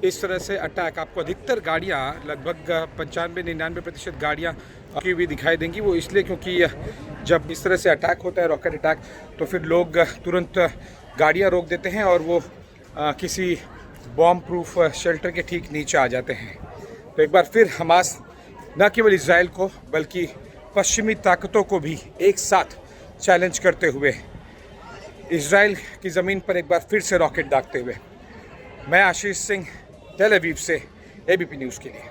इस तरह से अटैक आपको अधिकतर गाड़ियाँ लगभग 95-99% गाड़ियाँ की हुई दिखाई देंगी। वो इसलिए क्योंकि जब इस तरह से अटैक होता है, रॉकेट अटैक, तो फिर लोग तुरंत गाड़ियाँ रोक देते हैं और वो किसी बॉम्ब प्रूफ शेल्टर के ठीक नीचे आ जाते हैं। तो एक बार फिर हमास न केवल इजराइल को बल्कि पश्चिमी ताकतों को भी एक साथ चैलेंज करते हुए इजराइल की ज़मीन पर एक बार फिर से रॉकेट दागते हुए। मैं आशीष सिंह, तेल अवीव से एबीपी न्यूज़ के लिए।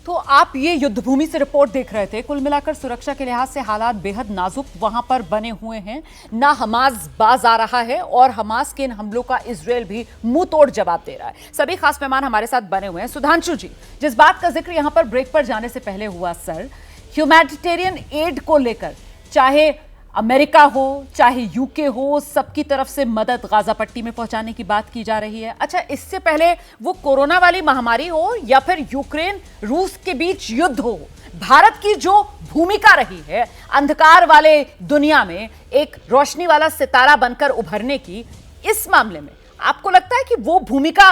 तो आप ये युद्धभूमि से रिपोर्ट देख रहे थे। कुल मिलाकर सुरक्षा के लिहाज से हालात बेहद नाजुक वहां पर बने हुए हैं। ना हमास बाज आ रहा है और हमास के इन हमलों का इजराइल भी मुंह तोड़ जवाब दे रहा है। सभी खास मेहमान हमारे साथ बने हुए हैं। सुधांशु जी, जिस बात का जिक्र यहां पर ब्रेक पर जाने से पहले हुआ सर, ह्यूमैनिटेरियन एड को लेकर चाहे अमेरिका हो चाहे यूके हो, सबकी तरफ से मदद गाजा पट्टी में पहुंचाने की बात की जा रही है। अच्छा, इससे पहले वो कोरोना वाली महामारी हो या फिर यूक्रेन रूस के बीच युद्ध हो, भारत की जो भूमिका रही है अंधकार वाले दुनिया में एक रोशनी वाला सितारा बनकर उभरने की, इस मामले में आपको लगता है कि वो भूमिका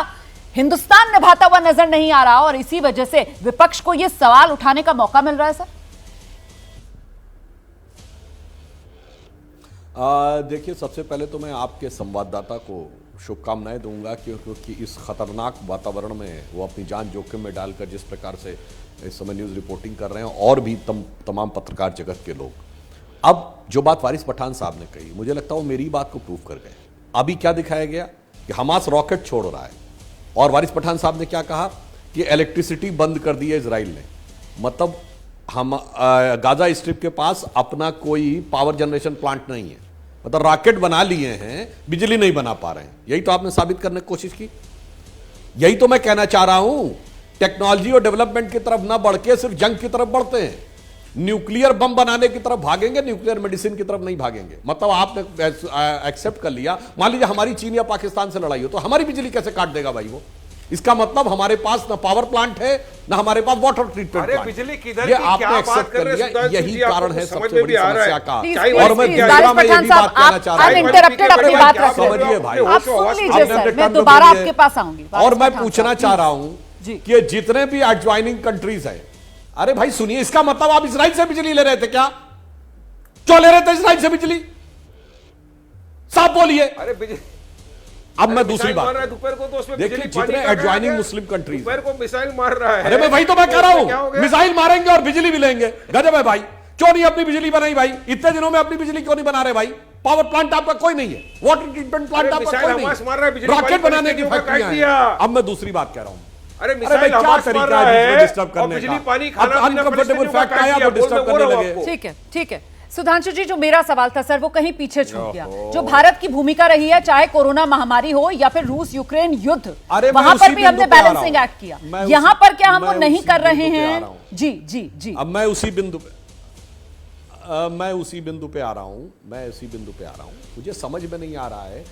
हिंदुस्तान निभाता हुआ नजर नहीं आ रहा और इसी वजह से विपक्ष को यह सवाल उठाने का मौका मिल रहा है सर? देखिए, सबसे पहले तो मैं आपके संवाददाता को शुभकामनाएं दूंगा क्योंकि इस खतरनाक वातावरण में वो अपनी जान जोखिम में डालकर जिस प्रकार से इस समय न्यूज़ रिपोर्टिंग कर रहे हैं और भी तमाम पत्रकार जगत के लोग। अब जो बात वारिस पठान साहब ने कही, मुझे लगता है वो मेरी बात को प्रूव कर गए। अभी क्या दिखाया गया कि हमास रॉकेट छोड़ रहा है और वारिस पठान साहब ने क्या कहा कि इलेक्ट्रिसिटी बंद कर दी है इजराइल ने। मतलब हम गाजा स्ट्रिप के पास अपना कोई पावर जनरेशन प्लांट नहीं है, मतलब रॉकेट बना लिए हैं, बिजली नहीं बना पा रहे हैं। यही तो आपने साबित करने की कोशिश की। यही तो मैं कहना चाह रहा हूं, टेक्नोलॉजी और डेवलपमेंट की तरफ ना बढ़ के सिर्फ जंग की तरफ बढ़ते हैं। न्यूक्लियर बम बनाने की तरफ भागेंगे, न्यूक्लियर मेडिसिन की तरफ नहीं भागेंगे। मतलब आपने एक्सेप्ट कर लिया, मान लीजिए हमारी चीन या पाकिस्तान से लड़ाई हो तो हमारी बिजली कैसे काट देगा भाई वो? इसका मतलब हमारे पास ना पावर प्लांट है ना हमारे पास वाटर ट्रीटमेंट प्लांट। बिजली किधर ये की आपने एक्सेप्ट कर लिया, यही कारण है सबसे बड़ी समस्या का। और मैं दूसरा में ये भी बात कहना चाह रहा हूं, समझिए भाई, आप सुन लीजिए सर, मैं दोबारा आपके पास आऊंगी। और मैं पूछना चाह रहा हूं कि जितने भी एडजॉइनिंग कंट्रीज है, अरे भाई सुनिए, इसका मतलब आप इजराइल से बिजली ले रहे थे क्या? क्यों ले रहे थे इजराइल से बिजली? साफ बोलिए। अरे अब मैं दूसरी बात, दोपहर को तो उसमें देखिए जितने एडजॉइनिंग मुस्लिम कंट्रीज, दोपहर को मिसाइल मार रहा है। अरे मैं वही तो मैं कह रहा हूं, मिसाइल मारेंगे और बिजली भी लेंगे। गजब है भाई, क्यों नहीं अपनी बिजली बनाई भाई? इतने दिनों में अपनी बिजली क्यों नहीं बना रहे भाई? पावर प्लांट आपका कोई नहीं है, वाटर ट्रीटमेंट प्लांट आपका कोई नहीं है, रॉकेट बनाने की फैक्ट्रियां हैं। अब मैं दूसरी बात कह रहा हूं, अरे मिसाइल हमास मार रहा है डिस्टर्ब करने बिजली का। पानी खाना पीना अनकंफर्टेबल फैक्ट आया तो डिस्टर्ब करने लगे। ठीक है, ठीक है सुधांशु जी, जो मेरा सवाल था सर वो कहीं पीछे छूट गया। जो भारत की भूमिका रही है, चाहे कोरोना महामारी हो या फिर रूस यूक्रेन युद्ध, वहां पर भी हमने बैलेंसिंग एक्ट किया। यहां पर क्या हम वो नहीं कर रहे हैं? जी जी जी। अब मैं उसी बिंदु पे आ रहा हूं। मुझे समझ में नहीं आ रहा है,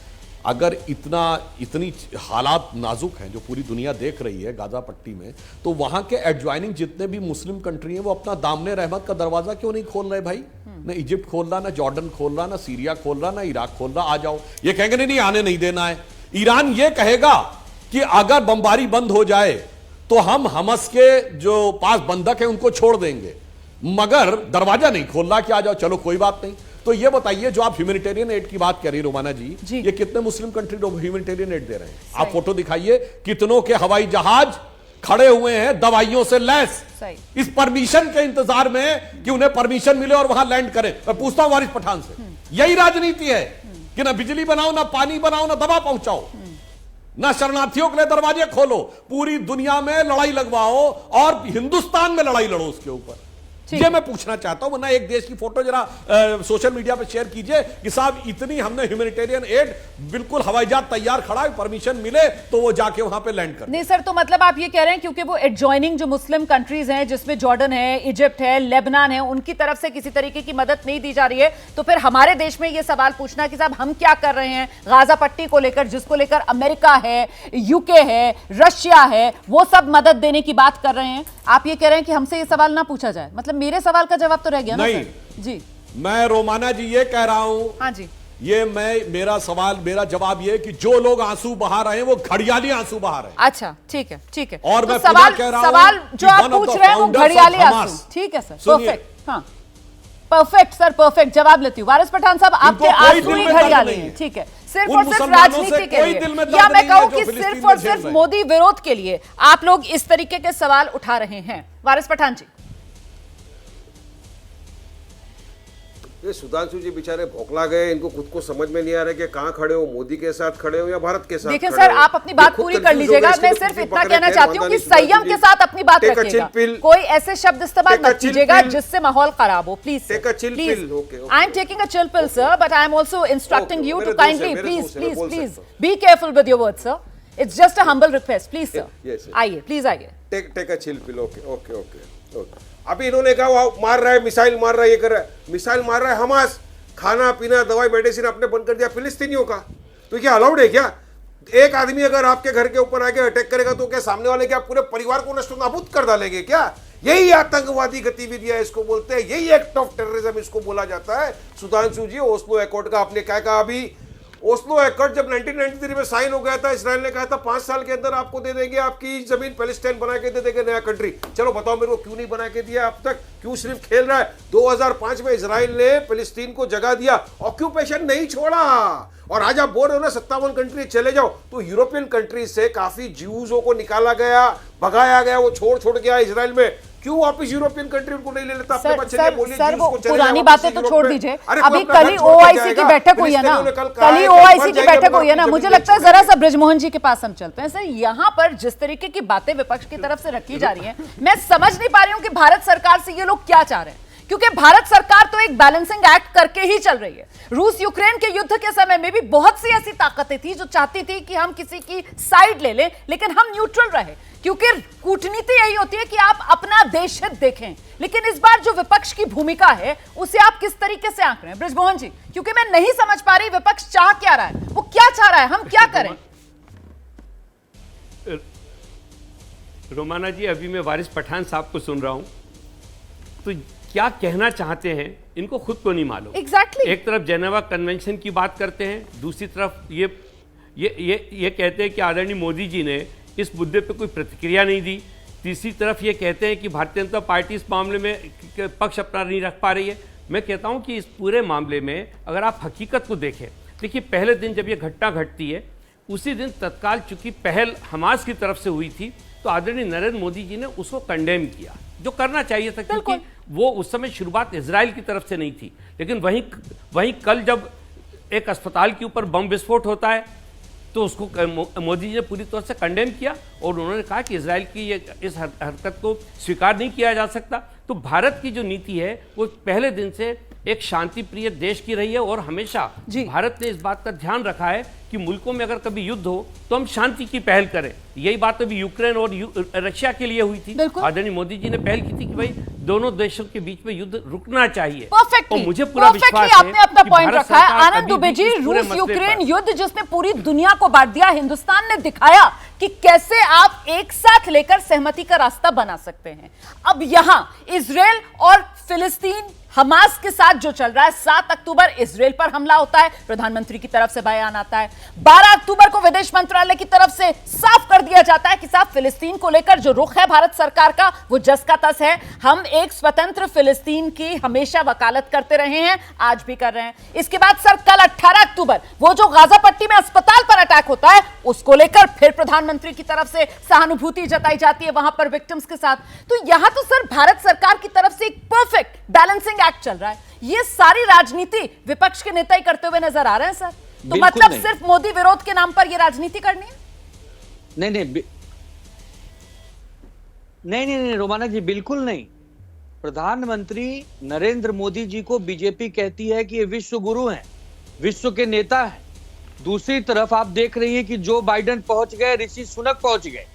अगर इतनी हालात नाजुक हैं जो पूरी दुनिया देख रही है गाजा पट्टी में, तो वहां के एडजॉइनिंग जितने भी मुस्लिम कंट्री हैं वो अपना दामने रहमत का दरवाजा क्यों नहीं खोल रहे भाई? ना इजिप्ट खोल रहा, ना जॉर्डन खोल रहा, ना सीरिया खोल रहा, ना इराक खोल रहा। आ जाओ, ये कहेंगे नहीं आने नहीं देना है। ईरान ये कहेगा कि अगर बमबारी बंद हो जाए तो हम हमास के जो 5 बंधक हैं उनको छोड़ देंगे, मगर दरवाजा नहीं खोल रहा कि आ जाओ। चलो कोई बात नहीं। तो ये बताइए, जो आप ह्यूमैनिटेरियन एड की बात कर रही रोमाना जी, ये कितने मुस्लिम कंट्री ह्यूमैनिटेरियन एड दे रहे हैं? आप फोटो दिखाइए, कितनों के हवाई जहाज खड़े हुए हैं दवाइयों से लैस, इस परमिशन के इंतजार में कि उन्हें परमिशन मिले और वहां लैंड करें। मैं पूछता हूं वारिस पठान से, यही राजनीति है कि ना बिजली बनाओ, ना पानी बनाओ, ना दवा पहुंचाओ, ना शरणार्थियों के लिए दरवाजे खोलो, पूरी दुनिया में लड़ाई लगवाओ और हिंदुस्तान में लड़ाई लड़ो उसके ऊपर? ये मैं पूछना चाहता हूं। वरना एक देश की फोटो जरा सोशल मीडिया पे शेयर कीजिए कि साहब इतनी हमने ह्यूमैनिटेरियन एड, बिल्कुल हवाई जहाज तैयार खड़ा है, परमिशन मिले तो वो जाके वहां पे लैंड कर। नहीं सर, तो मतलब आप ये कह रहे हैं क्योंकि वो एडजॉइनिंग जो मुस्लिम कंट्रीज हैं, जिसमें जॉर्डन है, इजिप्ट है, लेबनान है, उनकी तरफ से किसी तरीके की मदद नहीं दी जा रही है, तो फिर हमारे देश में ये सवाल पूछना कि साहब हम क्या कर रहे हैं गाजा पट्टी को लेकर, जिसको लेकर अमेरिका है, यूके है, रशिया है, वो सब मदद देने की बात कर रहे हैं। आप ये कह रहे हैं कि हमसे ये सवाल ना पूछा जाए, मतलब मेरे सवाल का जवाब तो रह गया नहीं ना सर? जी, मैं रोमाना जी ये कह रहा हूं, हाँ जी, ये मेरा जवाब ये कि जो लोग आंसू बहा रहे हैं वो घड़ियाली आंसू बहा रहे हैं। अच्छा ठीक है, ठीक है। और तो मैं सवाल कह रहा सवाल हूं जो आप पूछ रहे हैं वो घड़ियाली आंसू, ठीक है सर, परफेक्ट। हाँ परफेक्ट सर, परफेक्ट जवाब लेती हूँ। वारिस पठान साहब, आपके आंसू ही घड़ियाली हैं, ठीक है, सिर्फ और सिर्फ राजनीति के लिए, या मैं कहूं कि सिर्फ और सिर्फ मोदी विरोध के लिए आप लोग इस तरीके के सवाल उठा रहे हैं। वारिस पठान जी, ये सुधांशु जी बेचारे भौखला गए, इनको खुद को समझ में नहीं आ रहा कि कहाँ खड़े हो, मोदी के साथ खड़े हो या भारत के साथ। देखिए सर, आप अपनी बात पूरी कर लीजिएगा, मैं सिर्फ इतना कहना चाहती हूँ कि संयम के साथ अपनी बात रखिएगा, कोई ऐसे शब्द इस्तेमाल मत कीजिएगा जिससे माहौल खराब हो, please please. I am taking a chill pill sir, but I am also instructing you to kindly please please please be careful with your words sir, it's just a humble request, please sir आइए, please आइए। Take a chill pill. Okay okay okay okay. अभी इन्होंने कहा मार रहा है, missile मार रहा है, ये कर रहा है, मिसाइल मार रहा है हमास, खाना पीना दवाई मेडिसिन आपने बंद कर दिया फिलिस्तीनियों का, तो क्या अलाउड है क्या? एक आदमी अगर आपके घर के ऊपर आके अटैक करेगा तो क्या सामने वाले क्या पूरे परिवार को नष्ट नाबूद कर डालेंगे क्या? यही आतंकवादी गतिविधियां इसको बोलते हैं, यही एक्ट ऑफ टेररिज्म इसको बोला जाता है। सुधांशु जी, ओस्लो एकॉर्ड का आपने क्या कहा? अभी ओस्लो एकॉर्ड जब 1993 में साइन हो गया था, इजराइल ने कहा था 5 साल के अंदर आपको दे देंगे, आपकी जमीन पैलेस्टाइन बना के दे देंगे, नया कंट्री। चलो बताओ मेरे को क्यों नहीं बना के दिया अब तक? क्यों सिर्फ खेल रहा है? 2005 में इजराइल ने फिलिस्तीन को जगह दिया, ऑक्यूपेशन नहीं छोड़ा। और आज आप बोल रहे हो ना 57 कंट्री चले जाओ, तो यूरोपियन कंट्रीज से काफी ज्यूजों को निकाला गया, भगाया गया, वो छोड़ गया इजराइल में। क्यों वापस यूरोपियन कंट्री उनको नहीं ले लेता अपने पास? चलिए बोलिए, सर वो पुरानी बातें तो छोड़ दीजिए, अभी कल ही ओआईसी की बैठक हुई है ना, कल ही ओआईसी की बैठक हुई है ना, मुझे लगता है जरा सा बृजमोहन जी के पास हम चलते हैं। सर यहाँ पर जिस तरीके की बातें विपक्ष की तरफ से रखी जा रही हैं, मैं समझ नहीं पा रही हूँ कि भारत सरकार से ये लोग क्या चाह रहे हैं, क्योंकि भारत सरकार तो एक बैलेंसिंग एक्ट करके ही चल रही है। रूस यूक्रेन के युद्ध के समय में भी बहुत सी ऐसी ताकतें थी जो चाहती थी कि हम किसी की साइड ले लें, लेकिन हम न्यूट्रल रहे, क्योंकि कूटनीति यही होती है कि आप अपना देश हित देखें। लेकिन इस बार जो विपक्ष की भूमिका है उसे आप किस तरीके से आंक रहे हैं बृजमोहन जी? क्योंकि मैं नहीं समझ पा रही विपक्ष चाह क्या रहा है, वो क्या चाह रहा है, हम क्या करें? रोमाना जी, अभी मैं वारिस पठान साहब को सुन रहा हूं, तो क्या कहना चाहते हैं इनको खुद को नहीं मालूम। एग्जैक्टली। एक तरफ जेनेवा कन्वेंशन की बात करते हैं, दूसरी तरफ ये कहते हैं कि आदरणीय मोदी जी ने इस मुद्दे पे कोई प्रतिक्रिया नहीं दी, तीसरी तरफ ये कहते हैं कि भारतीय जनता पार्टी इस मामले में पक्ष अपना नहीं रख पा रही है। मैं कहता हूं कि इस पूरे मामले में अगर आप हकीकत को देखें, देखिए पहले दिन जब ये घटना घटती है उसी दिन तत्काल चूंकि पहल हमास की तरफ से हुई थी, तो आदरणीय नरेंद्र मोदी जी ने उसको कंडेम किया, जो करना चाहिए था, क्योंकि वो उस समय शुरुआत इजराइल की तरफ से नहीं थी। लेकिन वहीं कल जब एक अस्पताल के ऊपर बम विस्फोट होता है, तो उसको मोदी जी ने पूरी तरह से कंडेम किया और उन्होंने कहा कि इजराइल की इस हरकत को स्वीकार नहीं किया जा सकता। तो भारत की जो नीति है वो पहले दिन से एक शांति प्रिय देश की रही है और हमेशा भारत ने इस बात का ध्यान रखा है कि मुल्कों में अगर कभी युद्ध हो तो हम शांति की पहल करें। यही बात अभी यूक्रेन और रशिया के लिए हुई थी। आदरणीय मोदी जी ने पहल की थी कि भाई दोनों देशों के बीच में युद्ध रुकना चाहिए। और मुझे पूरा विश्वास है आपने अपना पॉइंट रखा है। आनंद दुबे जी, रूस यूक्रेन युद्ध जिसने पूरी दुनिया को बांट दिया, हिंदुस्तान ने दिखाया कि कैसे आप एक साथ लेकर सहमति का रास्ता बना सकते हैं। अब यहां इजराइल और फिलिस्तीन हमास के साथ जो चल रहा है, 7 अक्टूबर इजराइल पर हमला होता है, प्रधानमंत्री की तरफ से बयान आता है। 12 अक्टूबर को विदेश मंत्रालय की तरफ से साफ कर दिया जाता है कि साहब फिलिस्तीन को लेकर जो रुख है भारत सरकार का वो जस का तस है। हम एक स्वतंत्र फिलिस्तीन की हमेशा वकालत करते रहे हैं, आज भी कर रहे हैं। इसके बाद सर कल 18 अक्टूबर वो जो गाजा पट्टी में अस्पताल पर अटैक होता है, उसको लेकर फिर प्रधानमंत्री की तरफ से सहानुभूति जताई जाती है वहां पर विक्टिम्स के साथ। तो यहां तो सर भारत सरकार की तरफ से एक परफेक्ट बैलेंसिंग एक्ट चल रहा है। ये सारी राजनीति विपक्ष के नेता ही करते हुए नजर आ रहे हैं सर। तो मतलब सिर्फ मोदी विरोध के नाम पर ये राजनीति करनी है? नहीं रोमाना जी, बिल्कुल नहीं। प्रधानमंत्री नरेंद्र मोदी जी को बीजेपी कहती है कि ये विश्व गुरु हैं, विश्व के नेता हैं। दूसरी तरफ आप देख रही हैं कि जो बाइडेन पहुंच गए, ऋषि सुनक पहुंच गए।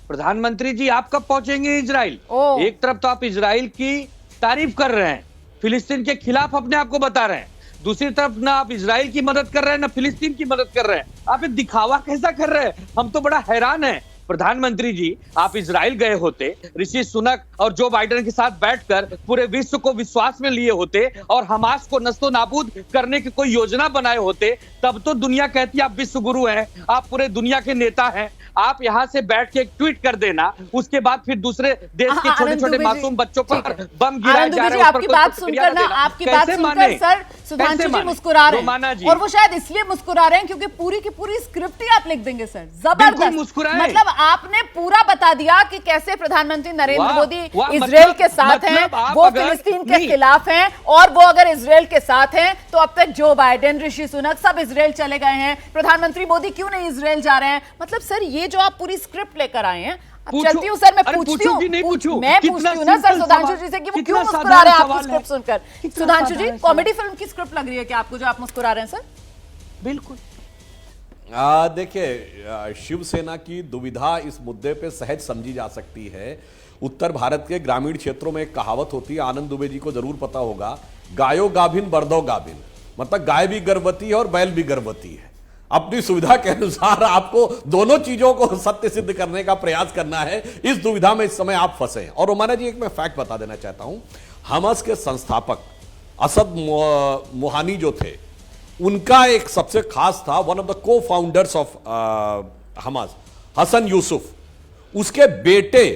प्रधानमंत्री जी आप कब पहुंचेंगे इजराइल? एक तरफ तो आप इजराइल की तारीफ कर रहे हैं, फिलिस्तीन के खिलाफ अपने आप को बता रहे हैं, दूसरी तरफ ना आप इजराइल की मदद कर रहे हैं ना फिलिस्तीन की मदद कर रहे हैं। आप एक दिखावा कैसा कर रहे हैं? हम तो बड़ा हैरान हैं। प्रधानमंत्री जी आप इजराइल गए होते, ऋषि सुनक और जो बाइडेन के साथ बैठकर पूरे विश्व को विश्वास में लिए होते और हमास को नस्तो नाबूद करने की कोई योजना बनाए होते, तब तो दुनिया कहती आप विश्व गुरु हैं, आप पूरे दुनिया के नेता हैं। आप यहां से बैठ के एक ट्वीट कर देना, उसके बाद फिर दूसरे देश के छोटे छोटे मासूम बच्चों पर बम गिराए जा रहे हैं। आपकी बात सुनकर ना, आपकी बात सुनकर सर सुधांशु जी मुस्कुरा रहे हैं, और वो शायद इसलिए मुस्कुरा रहे हैं क्योंकि पूरी की पूरी स्क्रिप्ट ही आप लिख देंगे सर। जबरदस्त, मतलब आपने पूरा बता दिया कि कैसे प्रधानमंत्री नरेंद्र मोदी इजराइल के साथ हैं, वो फिलिस्तीन के खिलाफ हैं, और वो अगर इजराइल के साथ हैं तो अब तक जो बाइडेन, ऋषि सुनक सब इजराइल चले गए हैं, प्रधानमंत्री मोदी क्यों नहीं इजराइल जा रहे हैं? मतलब सर ये जो आप पूरी स्क्रिप्ट लेकर आए हैं, अब चलती हूँ सर, मैं पूछती हूँ मैं पूछती हूँ ना सर सुधांशु जी से कि वो क्यों मुस्कुरा रहे हैं आपकी स्क्रिप्ट सुनकर। सुधांशु जी, कॉमेडी फिल्म की स्क्रिप्ट लग रही है क्या आपको जो आप मुस्कुरा रहे हैं सर? बिल्कुल। देखिए, शिवसेना की दुविधा इस मुद्दे पे सहज समझी जा सकती है। उत्तर भारत के ग्रामीण क्षेत्रों में एक कहावत होती है, आनंद दुबे जी को जरूर पता होगा, गायो गाभिन बरदो गाभिन, मतलब गाय भी गर्भवती है और बैल भी गर्भवती है। अपनी सुविधा के अनुसार आपको दोनों चीजों को सत्य सिद्ध करने का प्रयास करना है। इस दुविधा में इस समय आप फंसे हैं। और रोमाना जी, एक मैं फैक्ट बता देना चाहता हूं, हमास के संस्थापक असद मोहानी जो थे, उनका एक सबसे खास था, one of the cofounders of Hamas, Hassan Yousef. उसके बेटे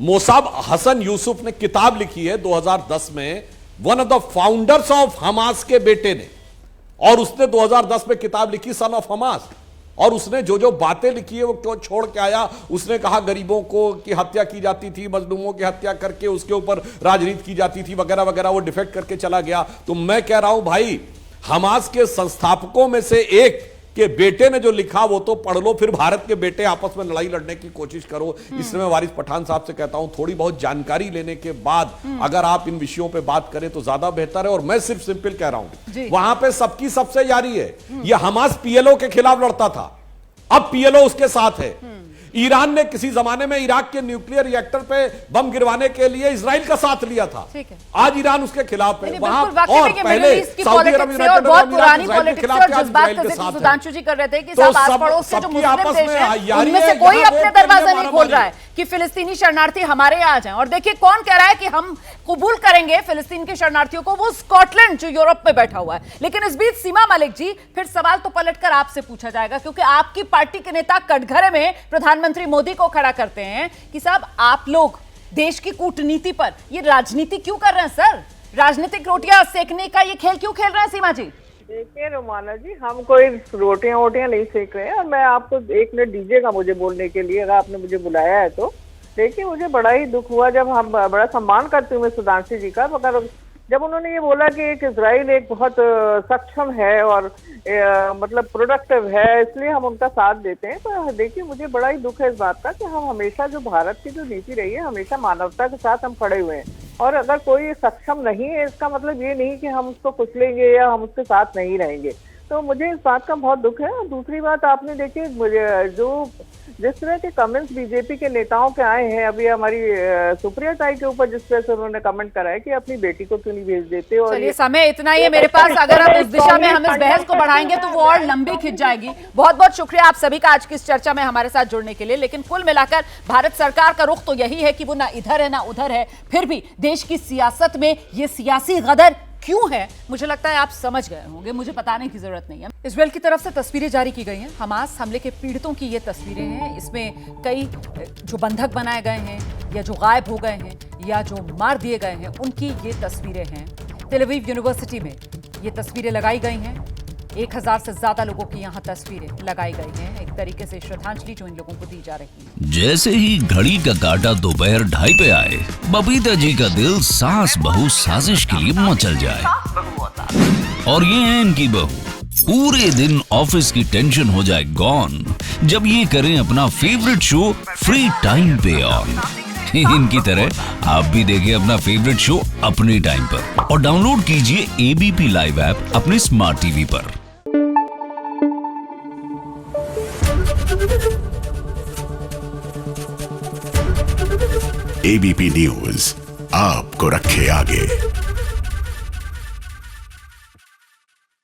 मोसाब हसन यूसुफ ने किताब लिखी है 2010 में, one of the founders of Hamas के बेटे ने, और उसने 2010 में किताब लिखी सन ऑफ हमास। और उसने जो जो बातें लिखी है वो क्यों छोड़ के आया। उसने कहा गरीबों को की हत्या की जाती थी, मजलूमों की हत्या करके उसके ऊपर राजनीति की जाती थी वगैरह वगैरह, वो डिफेक्ट करके चला गया। तो मैं कह रहा हूं भाई, हमास के संस्थापकों में से एक के बेटे ने जो लिखा वो तो पढ़ लो, फिर भारत के बेटे आपस में लड़ाई लड़ने की कोशिश करो। इसलिए मैं वारिस पठान साहब से कहता हूं, थोड़ी बहुत जानकारी लेने के बाद अगर आप इन विषयों पे बात करें तो ज्यादा बेहतर है। और मैं सिर्फ सिंपल कह रहा हूं, वहां पे सबकी सबसे जारी है। यह हमास पीएलओ के खिलाफ लड़ता था, अब पीएलओ उसके साथ है। ईरान ने किसी जमाने में इराक के न्यूक्लियर रिएक्टर पे बम गिरवाने के लिए इजराइल का साथ लिया था, आज ईरान उसके खिलाफ है। वहां और पहले सऊदी अरब, यूनाइटेड अरब इमरात के खिलाफ इजराइल के साथ सुधांशु जी कर रहे थे कि सब आस पड़ोस के जो मुस्लिम देश हैं उनमें से कोई अपने दरवाजा नहीं खोल रहा है कि फिलिस्तीनी शरणार्थी हमारे यहाँ आ जाएं। और देखिए कौन कह रहा है कि हम कबूल करेंगे फिलिस्तीन के शरणार्थियों को, वो स्कॉटलैंड जो यूरोप में बैठा हुआ है। लेकिन इस बीच सीमा मलिक जी, फिर सवाल तो पलटकर आपसे पूछा जाएगा, क्योंकि आपकी पार्टी के नेता कटघरे में प्रधानमंत्री मोदी को खड़ा करते हैं कि साहब आप लोग देश की कूटनीति पर ये राजनीति क्यों कर रहे हैं सर? राजनीतिक रोटियां सेकने का ये खेल क्यों खेल रहे हैं सीमा जी? देखिए रोमाना जी, हम कोई रोटियां वोटियां नहीं सेक रहे हैं। और मैं आपको 1 मिनट दीजिएगा मुझे बोलने के लिए, अगर आपने मुझे बुलाया है तो। देखिए मुझे बड़ा ही दुख हुआ, जब हम बड़ा सम्मान करती हूँ मैं सुधांशु जी का, मगर जब उन्होंने ये बोला कि एक इजराइल एक बहुत सक्षम है और मतलब प्रोडक्टिव है, इसलिए हम उनका साथ देते हैं। तो देखिए मुझे बड़ा ही दुख है इस बात का कि हम हमेशा, जो भारत की जो नीति रही है, हमेशा मानवता के साथ हम खड़े हुए हैं। और अगर कोई सक्षम नहीं है, इसका मतलब ये नहीं कि हम उसको कुचलेंगे या हम उसके साथ नहीं रहेंगे। तो मुझे इस बात का बहुत दुख है। और दूसरी बात, आपने देखिए जो जिस तरह के कमेंट्स बीजेपी के नेताओं के आए हैं, अभी हमारी सुप्रिया ताई के ऊपर जिस तरह से उन्होंने कमेंट करा है कि अपनी बेटी को क्यों नहीं भेज देते। और चलिए समय इतना ही है मेरे पास, अगर आप उस दिशा में हम इस बहस को बढ़ाएंगे तो वो और लंबी खिंच जाएगी। बहुत बहुत शुक्रिया आप सभी का आज की इस चर्चा में हमारे साथ जुड़ने के लिए। लेकिन कुल मिलाकर भारत सरकार का रुख तो यही है कि वो ना इधर है ना उधर है, फिर भी देश की सियासत में ये सियासी गदर क्यों है, मुझे लगता है आप समझ गए होंगे, मुझे बताने की जरूरत नहीं है। इजरायल की तरफ से तस्वीरें जारी की गई हैं, हमास हमले के पीड़ितों की ये तस्वीरें हैं। इसमें कई जो बंधक बनाए गए हैं या जो गायब हो गए हैं या जो मार दिए गए हैं, उनकी ये तस्वीरें हैं। तेल अवीव यूनिवर्सिटी में ये तस्वीरें लगाई गई हैं। 1000 से ज्यादा लोगों की यहाँ तस्वीरें लगाई गई हैं, एक तरीके से श्रद्धांजलि जो इन लोगों को दी जा रही है। जैसे ही घड़ी का काटा दोपहर 2:30 पे आए, बबीता जी का दिल सास बहू साजिश के लिए मचल जाए। और ये है इनकी बहू, पूरे दिन ऑफिस की टेंशन हो जाए गॉन जब ये करें अपना फेवरेट शो फ्री टाइम पे ऑन। इनकी तरह आप भी देखें अपना फेवरेट शो अपने टाइम पर और डाउनलोड कीजिए एबीपी लाइव ऐप अपने स्मार्ट टीवी पर। एबीपी न्यूज आपको रखे आगे।